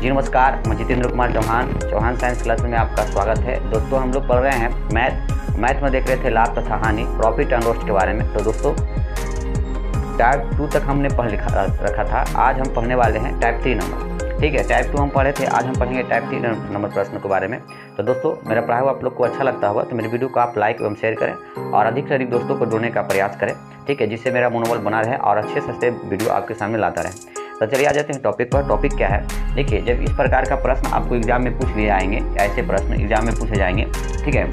जी नमस्कार, मैं Jitendra Kumar Chauhan science class में आपका स्वागत है। दोस्तों हम लोग पढ़ रहे हैं मैथ में देख रहे थे लाभ तथा हानि, प्रॉफिट एंड लॉस के बारे में। तो दोस्तों टाइप 2 तक हमने पढ़ रखा था। आज हम पढ़ने वाले हैं टाइप 3 नंबर। ठीक है, टाइप 2 हम पढ़े थे, आज हम पढ़ेंगे टाइप 3 नंबर प्रश्न के बारे में। तो दोस्तों मेरा पढ़ा हुआ आप लोग को अच्छा लगता होगा तो मेरे वीडियो को आप लाइक एवं शेयर करें और अधिक से अधिक दोस्तों को जोड़ने का प्रयास करें। ठीक है, जिससे मेरा मनोबल बना रहे और अच्छे से वीडियो आपके सामने लाता रहे। तो चलिए आ जाते हैं टॉपिक पर। टॉपिक क्या है, देखिए, जब इस प्रकार का प्रश्न आपको एग्जाम में पूछ लिए जाएंगे, ऐसे प्रश्न एग्जाम में पूछे जाएंगे, ठीक है,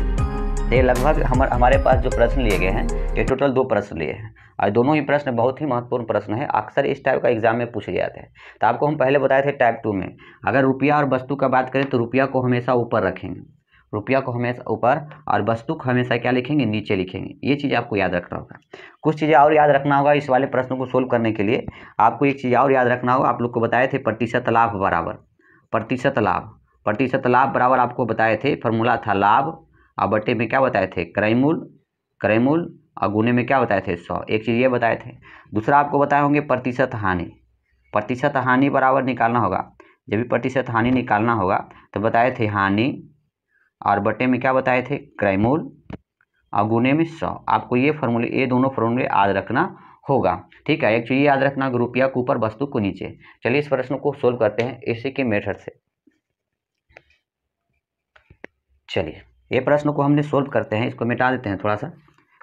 तो ये लगभग हमारे पास जो प्रश्न लिए गए हैं ये टोटल 2 प्रश्न लिए हैं और दोनों ही प्रश्न बहुत ही महत्वपूर्ण प्रश्न है। अक्सर इस टाइप का एग्जाम में पूछे जाते हैं। तो आपको हम पहले बताए थे टाइप 2 में अगर रुपया और वस्तु का बात करें तो रुपया को हमेशा ऊपर रखेंगे, रुपया को हमेशा ऊपर और वस्तु को हमेशा क्या लिखेंगे, नीचे लिखेंगे। ये चीज़ आपको याद रखना होगा। कुछ चीज़ें और याद रखना होगा इस वाले प्रश्नों को सोल्व करने के लिए। आपको एक चीज़ और याद रखना होगा, आप लोग को बताए थे प्रतिशत लाभ बराबर प्रतिशत लाभ बराबर आपको बताए थे। फॉर्मूला था लाभ और बटे में क्या बताए थे, क्रय मूल्य और गुने में क्या बताए थे, 100। एक चीज़ ये बताए थे। दूसरा आपको बताए होंगे प्रतिशत हानि बराबर निकालना होगा। जब भी प्रतिशत हानि निकालना होगा तो बताए थे हानि और बटे में क्या बताए थे, क्रय मूल्य और गुने में 100। आपको ये दोनों फॉर्मूले याद रखना होगा। ठीक है, एक चीज़ याद रखना कि रुपया के ऊपर वस्तु को नीचे। चलिए इस प्रश्न को सोल्व करते हैं इसी के मेथड से। चलिए ये प्रश्न को हमने सोल्व करते हैं, इसको मिटा देते हैं थोड़ा सा।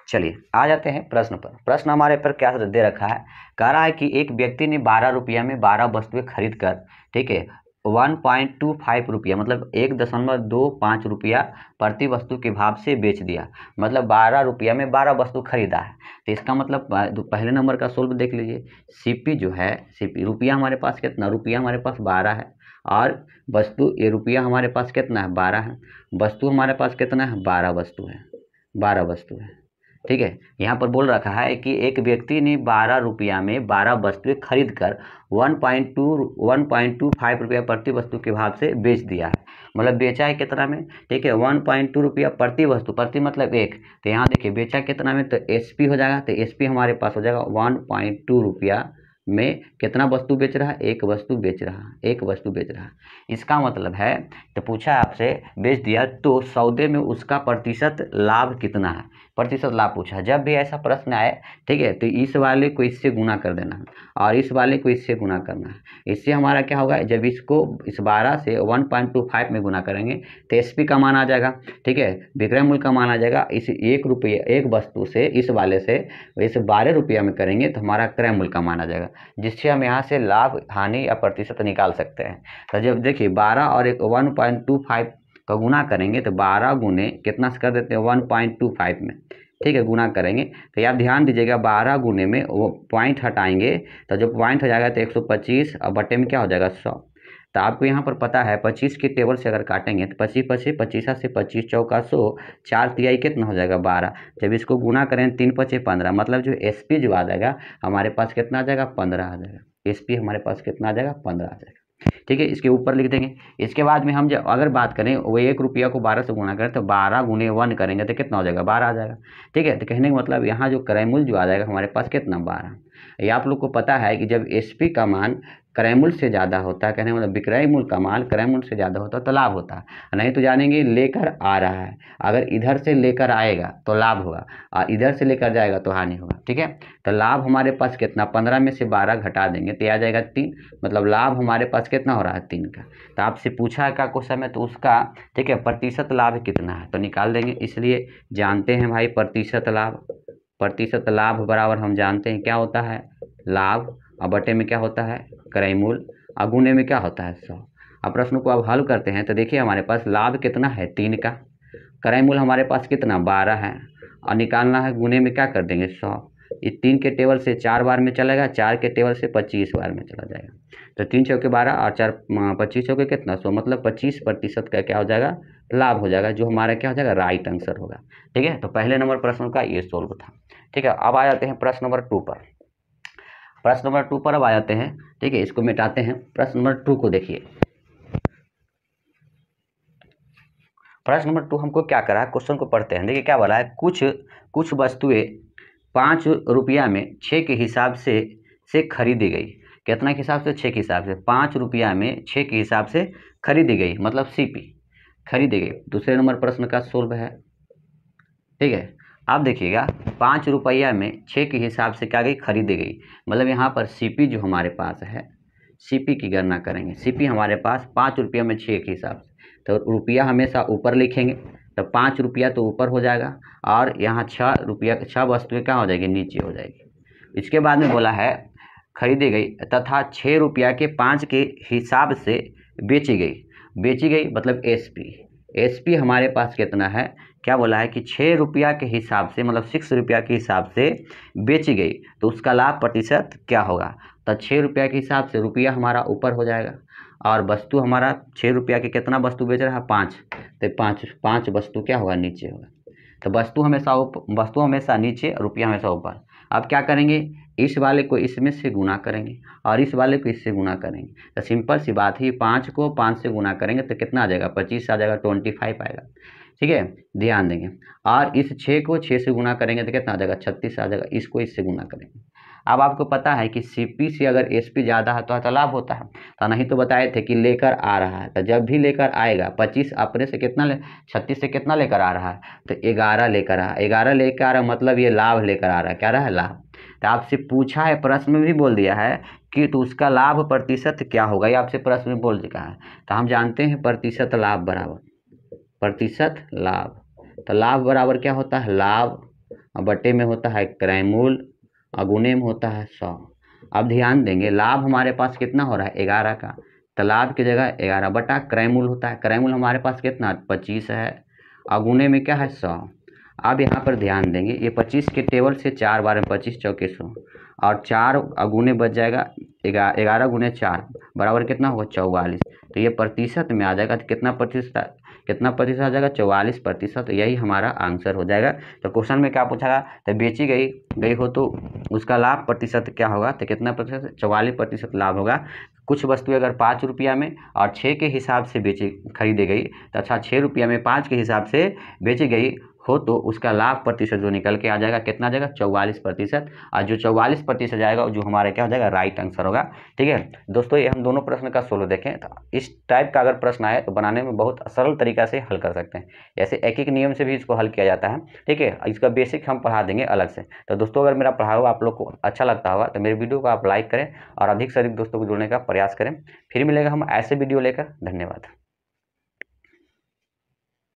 चलिए आ जाते हैं प्रश्न पर। प्रश्न हमारे पर क्या दे रखा है, कह रहा है कि एक व्यक्ति ने 12 रुपया में 12 वस्तुएं खरीद कर, ठीक है, 1.25 रुपया मतलब 1.25 रुपया प्रति वस्तु के भाव से बेच दिया। मतलब 12 रुपया में 12 वस्तु खरीदा है। तो इसका मतलब पहले नंबर का सोल्व देख लीजिए। सीपी जो है, सीपी रुपया हमारे पास कितना, रुपया हमारे पास 12 है और वस्तु ये रुपया हमारे पास कितना है, 12 है। वस्तु हमारे पास कितना है, 12 वस्तु है। ठीक है, यहाँ पर बोल रखा है कि एक व्यक्ति ने 12 रुपया में 12 वस्तुएं खरीद कर 1.25 रुपया प्रति वस्तु के भाव से बेच दिया है। मतलब बेचा है कितना में, ठीक है, 1.2 रुपया प्रति वस्तु, प्रति मतलब एक। तो यहाँ देखिए बेचा कितना में, तो एसपी हो जाएगा। तो एसपी हमारे पास हो जाएगा 1.2 रुपया में कितना वस्तु बेच रहा है, एक वस्तु बेच रहा है। इसका मतलब है, तो पूछा आपसे बेच दिया तो सौदे में उसका प्रतिशत लाभ कितना है, प्रतिशत लाभ पूछा है। जब भी ऐसा प्रश्न आए, ठीक है, तो इस वाले को इससे गुना कर देना है और इस वाले को इससे गुना करना है। इससे हमारा क्या होगा, जब इसको इस 12 से 1.25 में गुना करेंगे तो एसपी का मान आ जाएगा। ठीक है, विक्रय मूल्य का मान आ जाएगा। इस 1 रुपये एक वस्तु से इस वाले से इस 12 रुपया में करेंगे तो हमारा क्रय मूल्य का मान आ जाएगा, जिससे हम यहाँ से लाभ हानि या प्रतिशत निकाल सकते हैं। तो जब देखिए 12 और 1.25 का गुना करेंगे तो 12 गुने कितना से कर देते हैं, 1.25 में, ठीक है, गुना करेंगे। तो आप ध्यान दीजिएगा 12 गुने में वो पॉइंट हटाएंगे तो जब पॉइंट हो जाएगा तो 125 और बटे में क्या हो जाएगा, 100। तो आपको यहाँ पर पता है 25 के टेबल से अगर काटेंगे तो 25 से 25 चौका 100, 4 तिहाई कितना हो जाएगा, 12। जब इसको गुना करें 3 5 15, मतलब जो एसपी जो आ जाएगा हमारे पास कितना आ जाएगा, 15 आ जाएगा। एसपी हमारे पास कितना आ जाएगा, 15 आ जाएगा। ठीक है, इसके ऊपर लिख देंगे। इसके बाद में हम जब अगर बात करें वो 1 रुपया को 12 से गुना करें तो 12 गुने 1 करेंगे तो कितना हो जाएगा, 12 आ जाएगा। ठीक है, तो कहने का मतलब यहाँ जो क्रय मूल्य जो आ जाएगा हमारे पास कितना, 12। ये आप लोग को पता है कि जब एसपी का मान क्रय मूल्य से ज़्यादा होता है, कहने का मतलब विक्रय मूल्य का मान क्रय मूल्य से ज़्यादा होता है तो लाभ होता है। नहीं तो जानेंगे लेकर आ रहा है, अगर इधर से लेकर आएगा तो लाभ होगा और इधर से लेकर जाएगा तो हानि होगा। ठीक है, तो लाभ हमारे पास कितना, 15 में से 12 घटा देंगे तो आ जाएगा 3, मतलब लाभ हमारे पास कितना हो रहा है, 3 का। तो आपसे पूछा है क्या क्वेश्चन में, तो उसका ठीक है प्रतिशत लाभ कितना है तो निकाल देंगे। इसलिए जानते हैं भाई प्रतिशत लाभ बराबर हम जानते हैं क्या होता है, लाभ और बटे में क्या होता है, क्रय मूल्य और गुने में क्या होता है, 100। अब प्रश्न को अब हल करते हैं तो देखिए हमारे पास लाभ कितना है, 3 का, क्रय मूल्य हमारे पास कितना, 12 है और निकालना है, गुने में क्या कर देंगे, 100। ये 3 के टेबल से 4 बार में चलेगा, 4 के टेबल से 25 बार में चला जाएगा। तो 3 चौके 12 और 4 25 चौके कितना, 100, मतलब 25% का क्या हो जाएगा, लाभ हो जाएगा, जो हमारा क्या हो जाएगा, राइट आंसर होगा। ठीक है, तो पहले नंबर प्रश्न का ये सोल्व था। ठीक है, अब आ जाते हैं प्रश्न नंबर 2 पर। प्रश्न नंबर 2 पर अब आ जाते हैं। ठीक है, इसको मिटाते हैं। प्रश्न नंबर 2 को देखिए। प्रश्न नंबर 2 हमको क्या करा है, क्वेश्चन को पढ़ते हैं। देखिए क्या बोला है, कुछ वस्तुएं 5 रुपया में 6 के हिसाब से खरीदी गई। कितना के हिसाब से, 6 के हिसाब से। 5 रुपया में 6 के हिसाब से खरीदी गई, मतलब सीपी खरीदी गई। दूसरे नंबर प्रश्न का सोल्व है, ठीक है। आप देखिएगा 5 रुपया में 6 के हिसाब से क्या गई, खरीदी गई, मतलब यहाँ पर सीपी जो हमारे पास है, सीपी की गणना करेंगे। सीपी हमारे पास 5 रुपया में 6 के हिसाब से, तो रुपया हमेशा ऊपर लिखेंगे, तो 5 रुपया तो ऊपर हो जाएगा, और यहाँ 6 रुपया 6 वस्तुएं क्या हो जाएगी, नीचे हो जाएगी। इसके बाद में बोला है खरीदी गई तथा 6 रुपया के 5 के हिसाब से बेची गई मतलब एसपी हमारे पास कितना है, क्या बोला है कि 6 रुपया के हिसाब से, मतलब 6 रुपया के हिसाब से बेची गई, तो उसका लाभ प्रतिशत क्या होगा। तो 6 रुपया के हिसाब से रुपया हमारा ऊपर हो जाएगा, और वस्तु हमारा 6 रुपया के कितना वस्तु बेच रहा है, 5, तो 5 वस्तु क्या होगा, नीचे होगा। तो वस्तु हमेशा नीचे, रुपया हमेशा ऊपर। अब क्या करेंगे, इस वाले को इसमें से गुना करेंगे और इस वाले को इससे गुना करेंगे। तो सिंपल सी बात ही, 5 को 5 से गुना करेंगे तो कितना आ जाएगा, 25 आ जाएगा, 25 आएगा, ठीक है, ध्यान देंगे। और इस 6 को 6 से गुना करेंगे तो कितना आ जाएगा, 36 आ जाएगा, इसको इससे गुना करेंगे। अब आपको पता है कि सीपी से अगर एसपी ज़्यादा है तो लाभ होता है, तो नहीं तो बताए थे कि लेकर आ रहा है, तो जब भी लेकर आएगा 25 अपने से कितना 36 से कितना लेकर आ रहा है, तो 11 लेकर आ रहा है, मतलब ये लाभ लेकर आ रहा है, क्या रहा है, लाभ। तो आपसे पूछा है, प्रश्न में भी बोल दिया है कि तो उसका लाभ प्रतिशत क्या होगा, ये आपसे प्रश्न में बोल चुका है। तो हम जानते हैं प्रतिशत लाभ बराबर प्रतिशत लाभ, तो लाभ बराबर क्या होता है, लाभ बटे में होता है क्रयमूल्य, अगुने में होता है 100। अब ध्यान देंगे, लाभ हमारे पास कितना हो रहा है, 11 का, तो लाभ की जगह 11 बटा क्रयमूल्य होता है, क्रयमूल्य हमारे पास कितना 25 है, अगुने में क्या है 100। अब यहाँ पर ध्यान देंगे, ये 25 के टेबल से 4 बार में 25 चौके 100, और 4 अगुने बच जाएगा, 11 गुने 4 बराबर कितना होगा, 44। तो ये प्रतिशत में आ जाएगा, तो कितना प्रतिशत आ जाएगा, 44%। यही हमारा आंसर हो जाएगा। तो क्वेश्चन में क्या पूछा, तो बेची गई हो तो उसका लाभ प्रतिशत क्या होगा, तो कितना प्रतिशत, 44% लाभ होगा। कुछ वस्तु अगर 5 रुपया में और 6 के हिसाब से खरीदी गई, तो अच्छा 6 रुपया में 5 के हिसाब से बेची गई हो तो उसका लाभ प्रतिशत जो निकल के आ जाएगा, कितना आ जाएगा, 44%। और जो 44% जाएगा जो हमारा क्या हो जाएगा, राइट आंसर होगा। ठीक है दोस्तों, ये हम दोनों प्रश्न का सोल्व देखें, तो इस टाइप का अगर प्रश्न आए तो बनाने में बहुत सरल तरीका से हल कर सकते हैं। ऐसे एक नियम से भी इसको हल किया जाता है, ठीक है। इसका बेसिक हम पढ़ा देंगे अलग से। तो दोस्तों, अगर मेरा पढ़ा हुआ आप लोग को अच्छा लगता होगा तो मेरे वीडियो को आप लाइक करें और अधिक से अधिक दोस्तों को जोड़ने का प्रयास करें। फिर मिलेगा हम ऐसे वीडियो लेकर। धन्यवाद।